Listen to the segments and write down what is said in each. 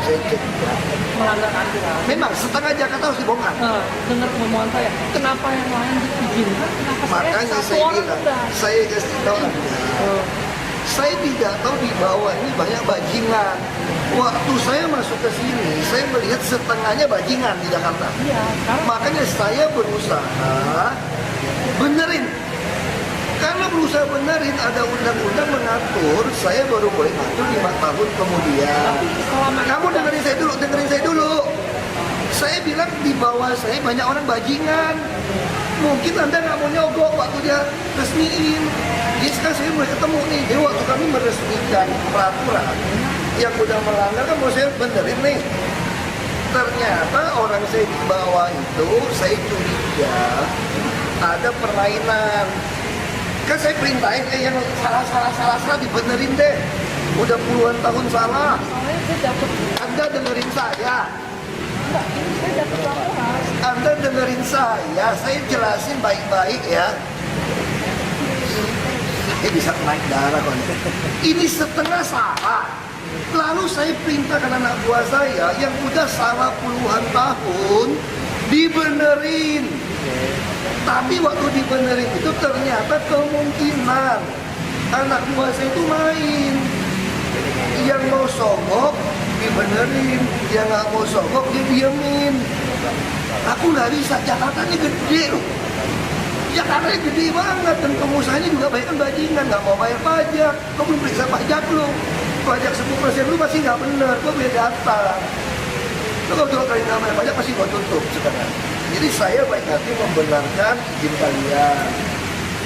saya cek. Melanggar aturan. Memang setengah Jakarta harus dibongkar. Dengar omongan saya, kenapa yang lain diizinkan? Kenapa Makanya satu saya orang bilang, udah? saya kasih tahu Anda, saya tidak tahu di bawah ini banyak bajingan. Waktu saya masuk ke sini, saya melihat setengahnya bajingan di Jakarta. Iya, sekarang Makanya saya berusaha benerin. Karena berusaha benerin, ada undang-undang mengatur, saya baru boleh ngatur 5 tahun kemudian. selama Kamu dengerin saya dulu. Saya bilang di bawah saya banyak orang bajingan. Mungkin Anda nggak mau nyogok waktu dia resmiin. Jadi sekarang saya mulai ketemu nih. Jadi waktu kami meresmikan peraturan yang udah melanggar kan mau saya benerin nih. Ternyata orang saya di bawah itu saya curiga ada permainan. Kan saya perintahin yang salah dibenerin deh. Udah puluhan tahun salah. soalnya saya dapat Anda dengerin saya. enggak, ini saya dapat laporan. Anda dengerin saya jelasin baik-baik ya. Saya bisa naik darah kon. Ini setengah salah. Lalu saya perintahkan anak buah saya yang udah salah puluhan tahun dibenerin. Tapi waktu dibenerin itu ternyata kemungkinan anak buah saya itu main. Yang mau sogok dibenerin, yang nggak mau sogok didiemin. Aku nggak bisa, Jakarta ini gede loh. Jakarta ini gede banget dan pengusahanya juga banyak kan bajingan, nggak mau bayar pajak. Kau belum periksa pajak lu, pajak 10% lu masih nggak bener, kau beli data. Lu kalau 2 kali nggak bayar pajak pasti gua tutup sekarang. Jadi saya baik hati membenarkan izin kalian,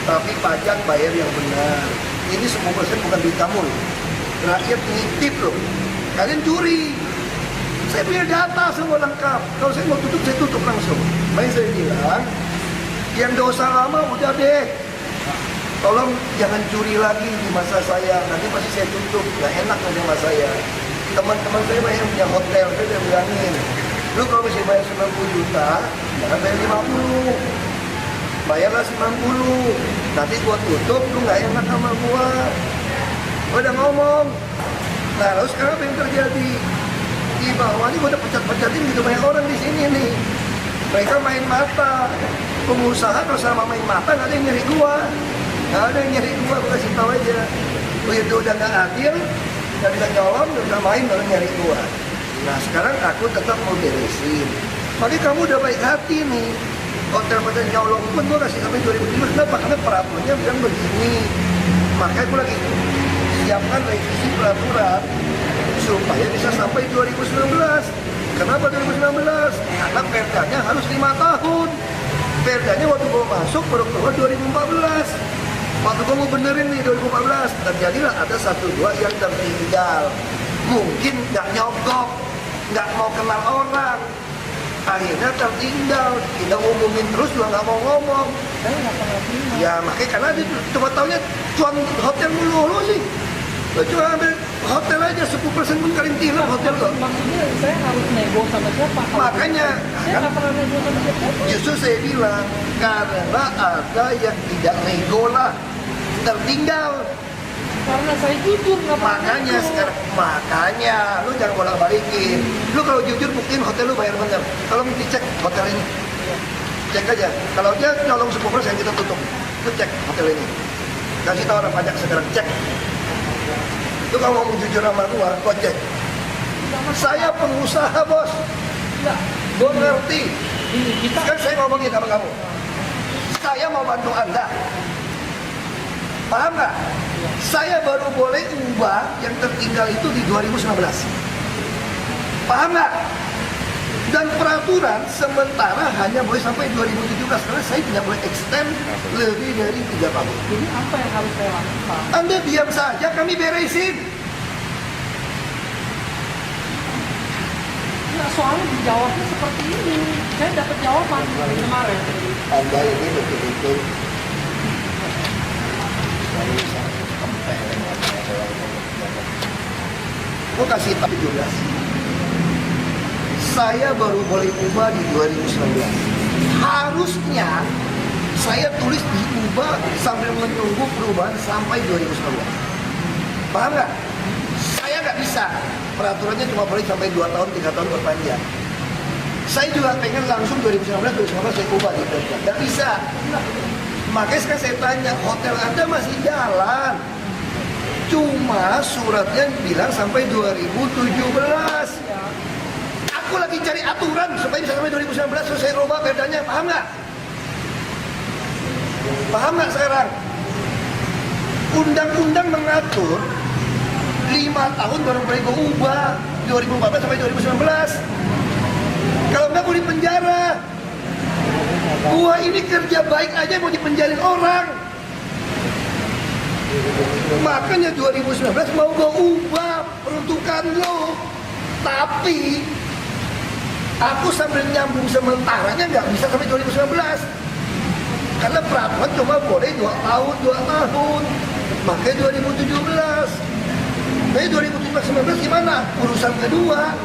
tapi pajak bayar yang benar. Ini 10% bukan duit kamu loh. Rakyat nitip loh. Kalian curi. Saya punya data semua lengkap. Kalau saya mau tutup, saya tutup langsung. Makanya saya bilang, yang dosa lama udah deh. Tolong jangan curi lagi di masa saya. Nanti pasti saya tutup. Nggak enak nanti sama saya. Teman-teman saya banyak yang punya hotel. Saya udah bilangin. Lu kalau bisa bayar 90 juta, jangan bayar 50. Bayarlah 90. Nanti gua tutup, lu nggak enak sama gua. Gua udah ngomong. Nah, lalu sekarang apa yang terjadi? Di bawah ini gua udah pecat-pecatin gitu banyak orang di sini nih. Mereka main mata. Pengusaha kalau sama main mata nggak ada yang nyari gua. Nggak ada yang nyari gua kasih tahu aja. Begitu udah nggak adil, nggak bisa nyolong, udah main baru nyari gua. Nah, sekarang aku tetap mau beresin. Makanya kamu udah baik hati nih. Hotel-hotel nyolong pun gua kasih sampai 2015. Kenapa? Karena peraturannya bilang begini. Makanya aku lagi siapkan revisi peraturan supaya bisa sampai 2019. Kenapa 2019? Karena perdanya harus 5 tahun. Perdanya waktu gua masuk baru keluar 2014. Waktu gua mau benerin nih 2014, terjadilah ada 1-2 yang tertinggal. Mungkin nggak nyogok, nggak mau kenal orang. Akhirnya tertinggal, tidak ngumumin terus juga nggak mau ngomong. Saya nggak pernah terima. Ya makanya karena dia cuma taunya cuan hotel mulu sih. Lo cuma ambil hotel aja 10% pun karantina hotel lo. Maksudnya saya harus nego sama siapa? Kalau Makanya saya nggak pernah nego sama siapa. justru saya bilang karena ada yang tidak nego lah tertinggal. Karena saya jujur nggak pernah Makanya nego. sekarang lu jangan bolak-balikin. Lu kalau jujur buktiin hotel lu bayar bener. Kalau mau dicek hotel ini, cek aja. Kalau dia nyolong 10% kita tutup. Lu cek hotel ini. Kasih tahu orang pajak sekarang cek. Lu kalau mau jujur sama gua cek. Saya pengusaha bos. Enggak. Gua ngerti. Ini kita Sekarang saya ngomongin sama kamu. Saya mau bantu Anda. Paham nggak? Saya baru boleh ubah yang tertinggal itu di 2019. Paham nggak? Dan peraturan sementara hanya boleh sampai 2017 karena saya tidak boleh extend lebih dari 3 tahun. jadi apa yang harus saya lakukan? Anda diam saja, kami beresin. Nah, soalnya dijawabnya seperti ini. Saya dapat jawaban kemarin. Anda ini betul-betul gue kasih tahu 17. Saya baru boleh ubah di 2019. Harusnya saya tulis diubah sambil menunggu perubahan sampai 2019. Paham nggak? Saya nggak bisa. peraturannya cuma boleh sampai 2 tahun, 3 tahun perpanjang. Saya juga pengen langsung 2019 saya ubah di Indonesia. Nggak bisa. Makanya sekarang saya tanya, hotel Anda masih jalan. Cuma suratnya bilang sampai 2017. Aku lagi cari aturan supaya bisa sampai 2019 selesai robah perdanya, paham nggak? Paham nggak sekarang? Undang-undang mengatur 5 tahun baru boleh gue ubah 2014 sampai 2019. Kalau nggak mau di penjara. Gua ini kerja baik aja mau dipenjarin orang. Makanya 2019 mau gue ubah peruntukan lo. Tapi aku sambil nyambung sementaranya nggak bisa sampai 2019. Karena peraturan cuma boleh 2 tahun, 2 tahun. Makanya 2017. Tapi 2017-19 gimana? Urusan kedua.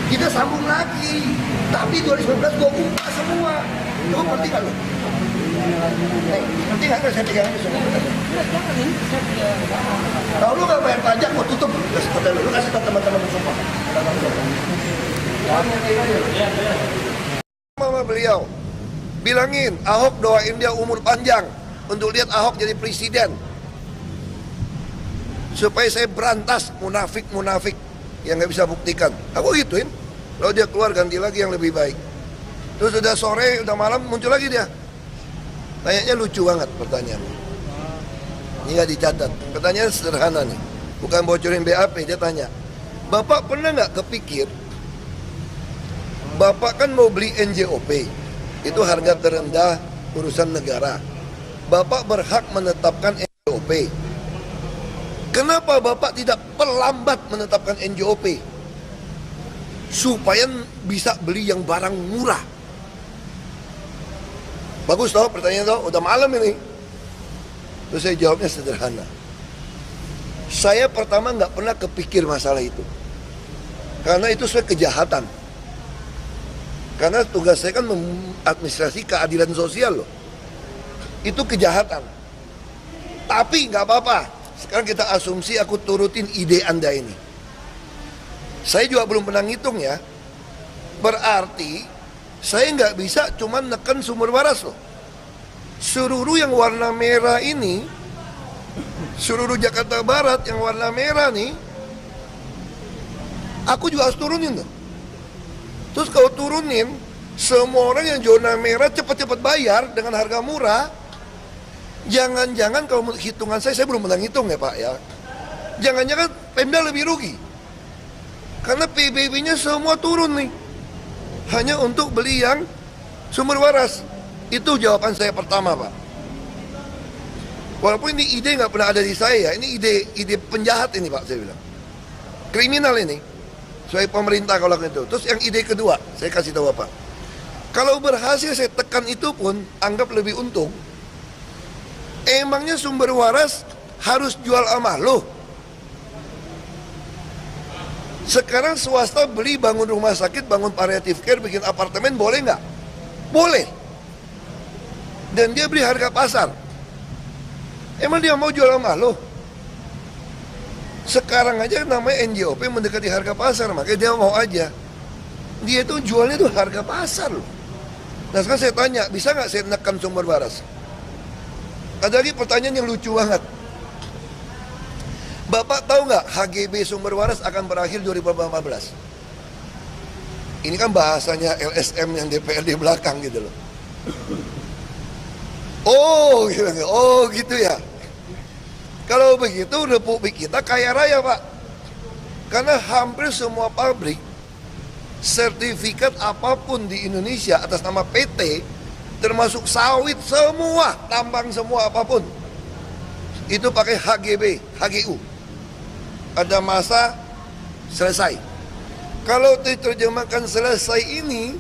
Kita sambung lagi. Tapi 2019 gue ubah semua. Lo ngerti gak lo? Ngerti gak saya pegang itu semua? Kalau lu gak bayar pajak, gue tutup. Lu kasih tau teman-teman semua. Mama beliau bilangin Ahok doain dia umur panjang untuk lihat Ahok jadi presiden, supaya saya berantas munafik-munafik yang nggak bisa buktikan. Aku gituin. Lalu dia keluar ganti lagi yang lebih baik. Terus udah sore, udah malam muncul lagi dia. Tanyanya lucu banget pertanyaannya. Ini nggak dicatat. Pertanyaan sederhana nih, bukan bocorin BAP. Dia tanya, Bapak pernah nggak kepikir Bapak kan mau beli NJOP, itu harga terendah urusan negara. Bapak berhak menetapkan NJOP. Kenapa Bapak tidak perlambat menetapkan NJOP? Supaya bisa beli yang barang murah. Bagus toh pertanyaan toh, udah malam ini. Terus saya jawabnya sederhana. Saya pertama nggak pernah kepikir masalah itu. Karena itu sesuai kejahatan. Karena tugas saya kan mengadministrasi keadilan sosial loh. Itu kejahatan. Tapi nggak apa-apa. Sekarang kita asumsi aku turutin ide Anda ini. Saya juga belum pernah ngitung ya. Berarti saya nggak bisa cuma neken sumber waras loh. Seluruh yang warna merah ini, seluruh Jakarta Barat yang warna merah nih, aku juga harus turunin tuh. Terus kalau turunin, semua orang yang zona merah cepat-cepat bayar dengan harga murah. Jangan-jangan kalau hitungan saya belum pernah ngitung ya Pak ya. Jangan-jangan Pemda lebih rugi. Karena PBB-nya semua turun nih. Hanya untuk beli yang sumber waras. Itu jawaban saya pertama Pak. Walaupun ini ide nggak pernah ada di saya. Ini ide penjahat ini Pak, saya bilang. Kriminal ini. Sebagai pemerintah kalau itu. Terus yang ide kedua, saya kasih tahu Pak. Kalau berhasil saya tekan itu pun, anggap lebih untung. Emangnya sumber waras harus jual sama lo? Sekarang swasta beli bangun rumah sakit, bangun palliative care, bikin apartemen, boleh nggak? Boleh. Dan dia beli harga pasar. Emang dia mau jual sama lo? Sekarang aja namanya NJOP mendekati harga pasar, makanya dia mau aja. Dia itu jualnya tuh harga pasar loh. Nah sekarang saya tanya, bisa nggak saya nekan sumber waras? Ada lagi pertanyaan yang lucu banget. Bapak tahu nggak HGB sumber waras akan berakhir 2015? Ini kan bahasanya LSM yang DPR di belakang gitu loh. Oh gitu ya. Kalau begitu Republik kita kaya raya Pak. Karena hampir semua pabrik, sertifikat apapun di Indonesia atas nama PT, termasuk sawit semua, tambang semua apapun, itu pakai HGB, HGU. Ada masa selesai. Kalau diterjemahkan selesai ini,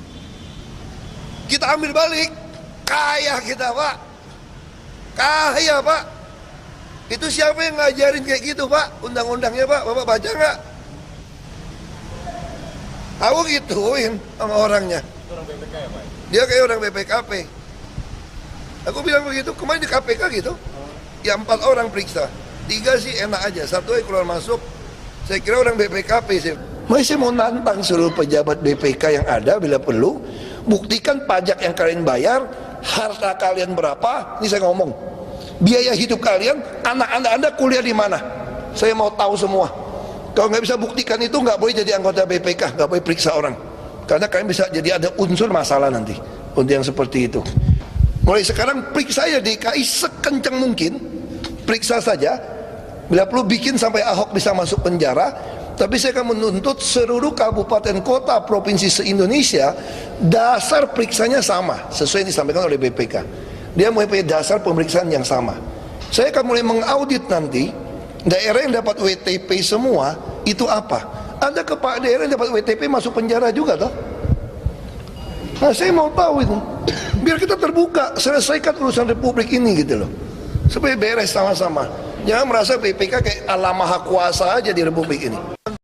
kita ambil balik, kaya kita Pak. Kaya Pak. Itu siapa yang ngajarin kayak gitu Pak? Undang-undangnya Pak, Bapak baca nggak? Aku gituin sama orangnya. Orang BPK ya Pak? Dia kayak orang BPKP. Aku bilang begitu, kemarin di KPK gitu. Ya 4 orang periksa. 3 sih enak aja, 1 keluar masuk, Saya kira orang BPKP sih. Masih mau nantang seluruh pejabat BPK yang ada bila perlu, buktikan pajak yang kalian bayar, harta kalian berapa, ini saya ngomong. Biaya hidup kalian, anak-anak Anda kuliah di mana? Saya mau tahu semua. Kalau nggak bisa buktikan itu, nggak boleh jadi anggota BPK, nggak boleh periksa orang. Karena kalian bisa jadi ada unsur masalah nanti untuk yang seperti itu. Mulai sekarang periksa ya DKI sekencang mungkin, periksa saja. Bila perlu bikin sampai Ahok bisa masuk penjara. Tapi saya akan menuntut seluruh kabupaten kota provinsi se-Indonesia dasar periksanya sama sesuai yang disampaikan oleh BPK. Dia mempunyai dasar pemeriksaan yang sama. Saya akan mulai mengaudit nanti daerah yang dapat WTP semua itu apa. Ada kepala daerah yang dapat WTP masuk penjara juga toh. Nah saya mau tahu itu. Biar kita terbuka, selesaikan urusan republik ini gitu loh. Supaya beres sama-sama. Jangan merasa BPK kayak Allah maha kuasa aja di republik ini.